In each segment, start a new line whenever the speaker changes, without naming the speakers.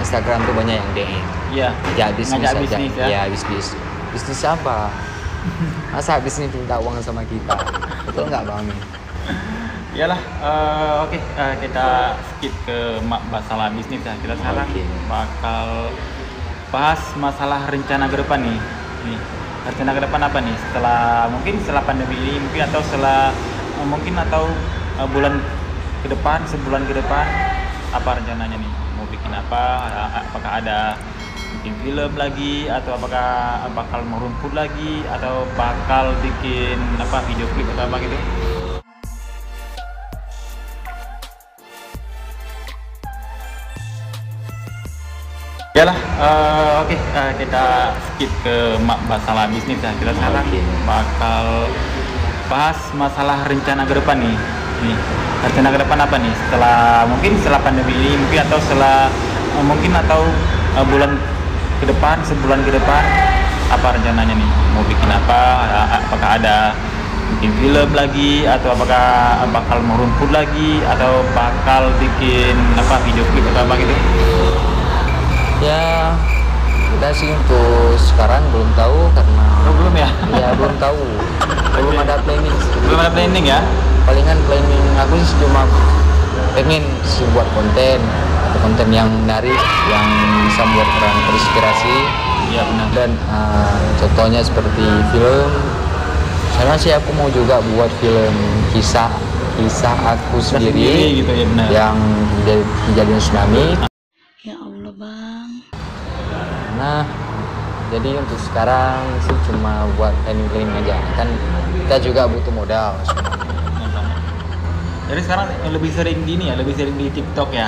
Instagram tuh banyak yang DM.
Iya.
Ya bisnis
Ngajak
aja.
bisnis ya.
Ya bisnis apa? Masa bisnis minta uang sama kita? Betul nggak Bang Amin?
Iyalah, oke, kita skip ke masalah bisnis ya. Kita sekarang
Oke.
bakal bahas masalah rencana ke depan nih. Nih, rencana ke depan apa nih? Setelah pandemi ini, atau bulan ke depan, sebulan ke depan, apa rencananya nih? Mau bikin apa? Apakah ada bikin film lagi, atau apakah bakal merumput lagi, atau bakal bikin video klip atau apa gitu? Yalah, oke, kita skip ke masalah bisnis ya. Kita sekarang
Oke.
bakal bahas masalah rencana ke depan nih. Nih, rencana ke depan apa nih? Setelah pandemi ini, atau bulan ke depan, sebulan ke depan, apa rencananya nih? Mau bikin apa? Apakah ada bikin film lagi, atau apakah bakal merumput lagi, atau bakal bikin video klip atau apa gitu?
Ya kita sih untuk sekarang belum tahu karena
Belum ya?
ya belum tahu. Belum
Oke.
ada planning.
Belum ada planning ya?
Palingan planning aku sih cuma pengen sih buat konten atau konten yang menarik yang bisa membuat orang terinspirasi.
Iya benar.
Dan contohnya seperti film. Karena sih aku mau juga buat film kisah aku sendiri
Gitu ya, benar.
yang kejadian tsunami.
Ya Allah bang.
Nah, jadi untuk sekarang sih cuma buat planning aja. Kan kita juga butuh modal.
Jadi sekarang lebih sering lebih sering di TikTok ya.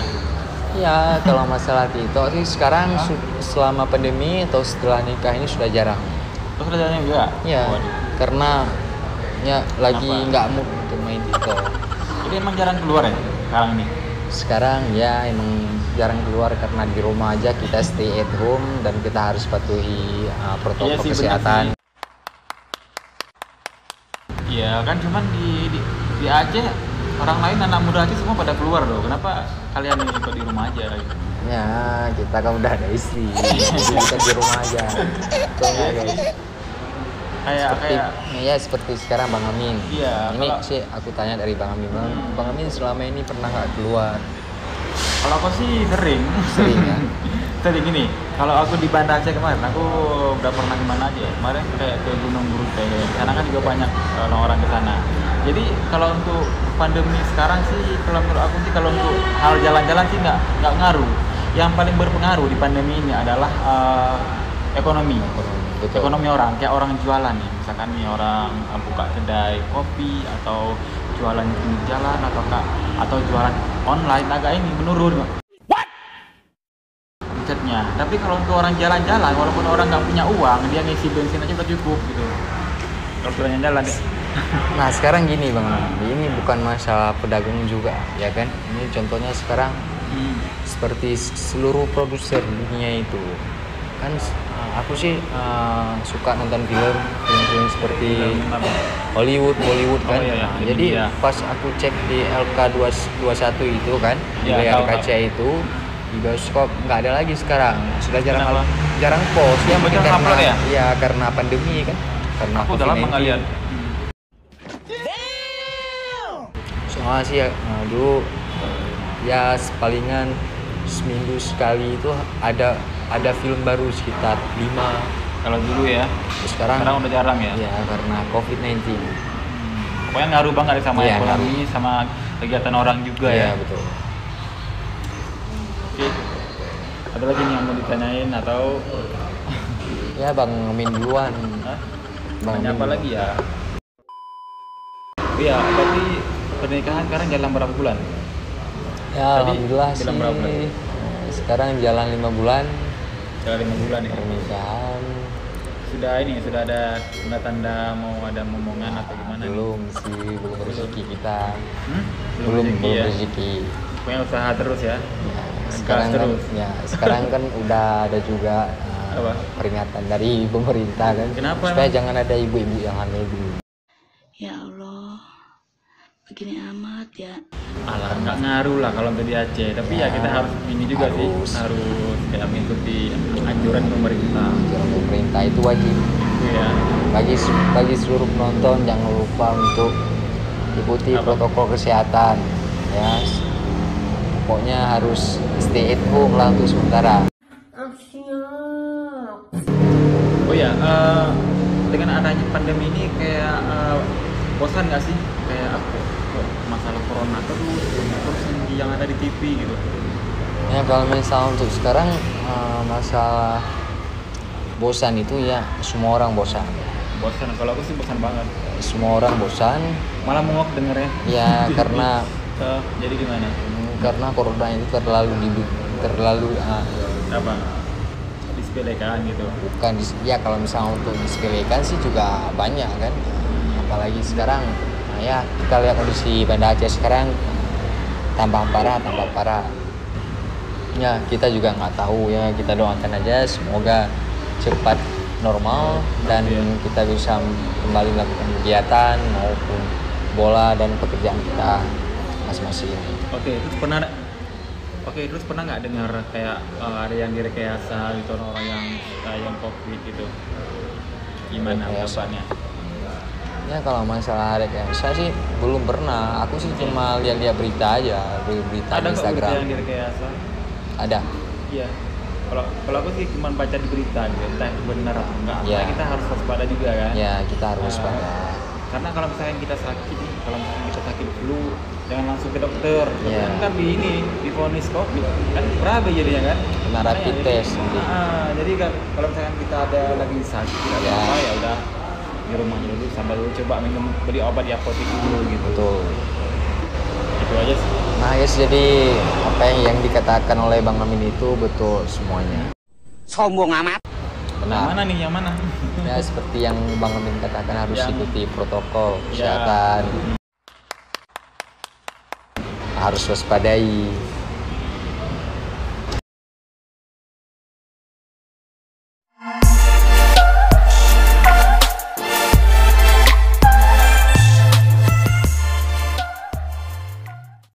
Ya, kalau masalah TikTok sih sekarang selama pandemi atau setelah nikah ini sudah jarang.
Terus kerjanya juga.
Ya,
Waduh.
karena ya lagi
Kenapa?
nggak mood untuk main TikTok.
Jadi emang jarang keluar ya sekarang ini.
Sekarang ya emang jarang keluar karena di rumah aja kita stay at home dan kita harus patuhi protokol
Iya sih, benar
kesehatan.
sih. Iya kan, cuman di Aceh orang lain anak muda Aceh semua pada keluar loh. Kenapa kalian ini kok di rumah aja gitu?
Ya, kita kan udah ada istri, jadi kita di rumah aja. Betul nggak, guys? Seperti sekarang Bang Amin.
Iya,
Ini
kalau-
sih aku tanya dari Bang Amin. Bang Amin selama ini pernah nggak keluar?
Kalau aku sih sering.
Sering ya?
Sering gini. Kalau aku di Banda Aceh kemarin, aku udah pernah kemana aja. Kemarin kayak ke Gunung Gurute. Karena kan juga banyak orang ke sana. Jadi kalau untuk pandemi sekarang sih, kalau menurut aku sih, kalau untuk hal jalan-jalan sih nggak ngaruh. Yang paling berpengaruh di pandemi ini adalah ekonomi.
Betul.
Ekonomi orang, kayak orang jualan nih. Misalkan nih orang buka kedai kopi atau jualan di pinggir jalan atau jualan online agak ini menurun. Omsetnya. Tapi kalau untuk orang jalan-jalan, walaupun orang nggak punya uang, dia ngisi bensin aja udah cukup gitu. Kalau jalan-jalan deh.
Nah sekarang gini Bang Amin, ini bukan masalah pedagang juga, ya kan? Ini contohnya sekarang seperti seluruh produser dunia itu kan aku sih suka nonton film seperti Hollywood kan.
Oh, iya, iya.
Nah, jadi
Iya.
pas aku cek di LK21 itu kan di
Iya,
layar
tahu,
kaca itu di bioskop nggak ada lagi sekarang, sudah
Kenapa?
jarang post ya, mungkin
Jarang upload ya?
Iya karena pandemi kan, karena
Aku udah lama nggak
COVID-19.
lihat.
Soalnya sih dulu ya palingan seminggu sekali itu ada film baru sekitar 5.
Kalau dulu ya.
Sekarang
Sekarang udah jarang ya.
ya karena COVID-19.
Pokoknya ngaruh banget sama
Iya,
ekonomi, sama kegiatan orang juga
Iya
ya.
betul.
Oke. Ada lagi nih yang mau ditanyain atau
Ya Bang Amin duluan.
Hah?
Bang
Tanya
Amin
apa
duluan.
lagi ya? Iya, berarti pernikahan sekarang jalan berapa bulan?
Ya
Tadi
alhamdulillah sih.
bilang berapa bulan?
Sekarang jalan 5 bulan
Jalan 5 bulan ya.
pernikahan.
Sudah ada tanda-tanda mau ada momongan atau gimana? nih?
Belum sih, belum rezeki kita.
Belum rezeki
belum
ya.
rezeki.
Pokoknya usaha terus ya.
Ya,
Gas
sekarang kan,
terus.
sekarang kan udah ada juga
Apa?
peringatan dari pemerintah kan.
Kenapa
Supaya
emang?
jangan ada ibu-ibu yang hamil dulu.
Ya Allah. begini amat ya.
Alah, nggak ngaruh lah kalau untuk di Aceh, tapi ya kita harus ini juga
harus.
harus kayak mengikuti anjuran pemerintah.
Anjuran pemerintah itu wajib.
Ya.
Bagi seluruh penonton jangan lupa untuk ikuti protokol kesehatan ya. Pokoknya harus stay at home lah untuk sementara.
Oh ya, dengan adanya pandemi ini kayak bosan nggak sih? Kayak apa? Masalah corona terus yang ada di TV gitu.
Ya kalau misal untuk sekarang masalah bosan itu ya semua orang bosan.
Bosan, kalau aku sih bosan banget.
Semua orang bosan.
Malah muak dengernya.
Ya karena
jadi gimana?
Karena corona itu terlalu
Apa? Disepelekan gitu.
bukan ya kalau misalnya untuk disepelekan sih juga banyak kan, apalagi sekarang. Nah ya kita lihat kondisi Banda Aceh sekarang tambah parah ya. Kita juga nggak tahu ya, kita doakan aja semoga cepat normal dan kita bisa kembali melakukan kegiatan maupun bola dan pekerjaan kita masing-masing.
Terus pernah nggak dengar kayak ada yang direkayasa gitu, orang yang COVID gitu? Gimana kabarnya?
Ya kalau masalah rekayasa sih belum pernah. Aku sih cuma lihat-lihat berita aja, berita
Ada
di
nggak
Instagram.
berita yang direkayasa?
Ada.
Iya. Kalau aku sih cuma baca di berita gitu, entah itu benar atau enggak.
Ya.
Nah, kita harus waspada juga kan.
Ya kita harus waspada.
Karena kalau misalkan kita sakit flu, jangan langsung ke dokter.
Ya.
Kan divonis COVID kan berabe jadinya kan.
Kena rapid test.
Jadi kan kalau misalkan kita ada lagi sakit atau apa ya udah di rumahnya dulu sambil dulu coba beli obat di apotek dulu gitu.
Betul.
Itu aja sih.
Nah guys, jadi apa yang dikatakan oleh Bang Amin itu betul semuanya.
Sombong amat.
Benar.
Mana nih yang mana?
Ya seperti yang Bang Amin katakan harus ikuti protokol
Ya.
kesehatan. Harus waspadai.